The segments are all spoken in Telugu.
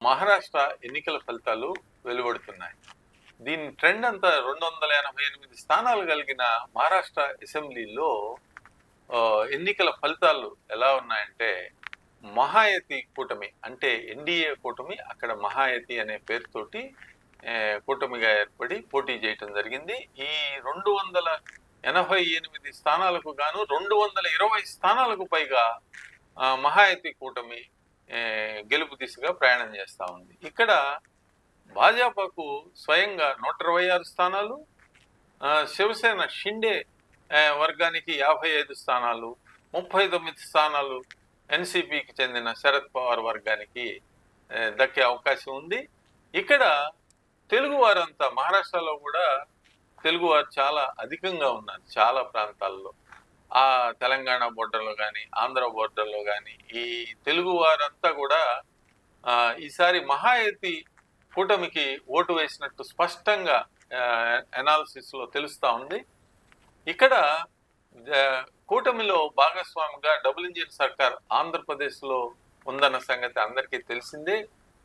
మహారాష్ట్ర ఎన్నికల ఫలితాలు వెలువడుతున్నాయి. దీని ట్రెండ్ అంతా 288 స్థానాలు కలిగిన మహారాష్ట్ర అసెంబ్లీలో ఎన్నికల ఫలితాలు ఎలా ఉన్నాయంటే, మహాయతి కూటమి అంటే ఎన్డీఏ కూటమి అక్కడ మహాయతి అనే పేరుతోటి కూటమిగా ఏర్పడి పోటీ చేయటం జరిగింది. ఈ 288 స్థానాలకు గాను 220 స్థానాలకు పైగా మహాయతి కూటమి గెలుపు దిశగా ప్రయాణం చేస్తూ ఉంది. ఇక్కడ భాజపాకు స్వయంగా 126 స్థానాలు, శివసేన షిండే వర్గానికి 55 స్థానాలు, 39 స్థానాలు ఎన్సీపీకి చెందిన శరద్ పవార్ వర్గానికి దక్కే అవకాశం ఉంది. ఇక్కడ తెలుగువారంతా మహారాష్ట్రలో కూడా తెలుగువారు చాలా అధికంగా ఉన్నారు. చాలా ప్రాంతాల్లో ఆ తెలంగాణ బోర్డర్లో కానీ ఆంధ్ర బోర్డర్లో కానీ ఈ తెలుగు వారంతా కూడా ఈసారి మహాయతి కూటమికి ఓటు వేసినట్టు స్పష్టంగా అనాలిసిస్లో తెలుస్తూ ఉంది. ఇక్కడ కూటమిలో భాగస్వామిగా డబుల్ ఇంజిన్ సర్కార్ ఆంధ్రప్రదేశ్లో ఉందన్న సంగతి అందరికీ తెలిసిందే.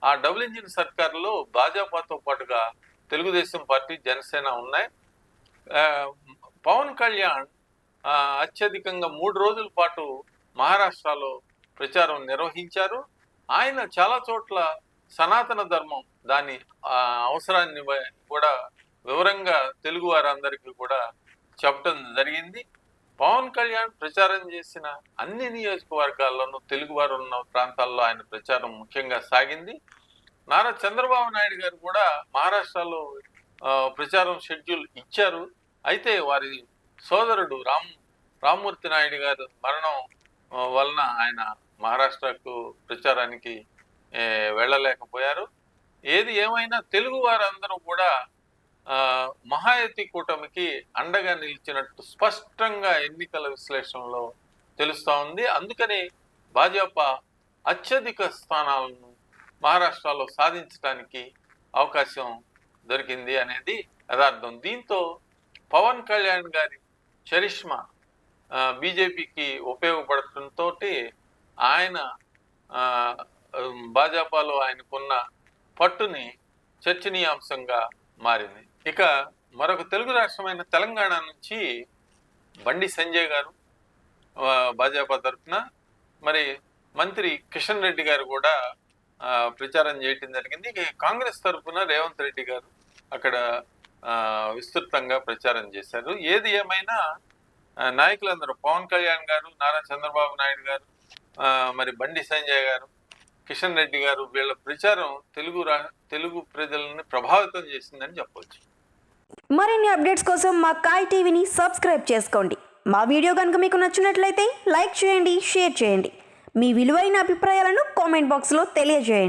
ఆ డబుల్ ఇంజిన్ సర్కార్లో భాజపాతో పాటుగా తెలుగుదేశం పార్టీ, జనసేన ఉన్నాయి. పవన్ కళ్యాణ్ అత్యధికంగా 3 రోజుల పాటు మహారాష్ట్రలో ప్రచారం నిర్వహించారు. ఆయన చాలా చోట్ల సనాతన ధర్మం దాని అవసరాన్ని కూడా వివరంగా తెలుగు వారందరికీ కూడా చెప్పడం జరిగింది. పవన్ కళ్యాణ్ ప్రచారం చేసిన అన్ని నియోజకవర్గాల్లోనూ తెలుగువారు ఉన్న ప్రాంతాల్లో ఆయన ప్రచారం ముఖ్యంగా సాగింది. నారా చంద్రబాబు నాయుడు గారు కూడా మహారాష్ట్రలో ప్రచారం షెడ్యూల్ ఇచ్చారు. అయితే వారి సోదరుడు రామ్మూర్తి నాయుడు గారు మరణం వలన ఆయన మహారాష్ట్రకు ప్రచారానికి వెళ్ళలేకపోయారు. ఏది ఏమైనా తెలుగు వారందరూ కూడా మహాయతి కూటమికి అండగా నిలిచినట్టు స్పష్టంగా ఎన్నికల విశ్లేషణలో తెలుస్తూ ఉంది. అందుకని భాజపా అత్యధిక స్థానాలను మహారాష్ట్రలో సాధించడానికి అవకాశం దొరికింది అనేది యథార్థం. దీంతో పవన్ కళ్యాణ్ గారి చరిష్మా బీజేపీకి ఉపయోగపడటంతో ఆయన భాజపాలో ఆయనకున్న పట్టుని చర్చనీయాంశంగా మారింది. ఇక మరొక తెలుగు రాష్ట్రమైన తెలంగాణ నుంచి బండి సంజయ్ గారు భాజపా తరఫున, మరి మంత్రి కిషన్ రెడ్డి గారు కూడా ప్రచారం చేయటం జరిగింది. కాంగ్రెస్ తరఫున రేవంత్ రెడ్డి గారు అక్కడ విస్తృతంగా ప్రచారం చేశారు. ఏది ఏమైనా నాయకులందరూ పవన్ కళ్యాణ్ గారు, నారా చంద్రబాబు నాయుడు గారు, మరి బండి సంజయ్ గారు, కిషన్ రెడ్డి గారు వీళ్ళ ప్రచారం తెలుగు ప్రజలని ప్రభావితం చేసిందని చెప్పవచ్చు. మరిన్ని అప్డేట్స్ కోసం మా కాయ్ టీవీని సబ్స్క్రైబ్ చేసుకోండి. మా వీడియో కనుక మీకు నచ్చినట్లయితే లైక్ చేయండి, షేర్ చేయండి. మీ విలువైన అభిప్రాయాలను కామెంట్ బాక్స్లో తెలియజేయండి.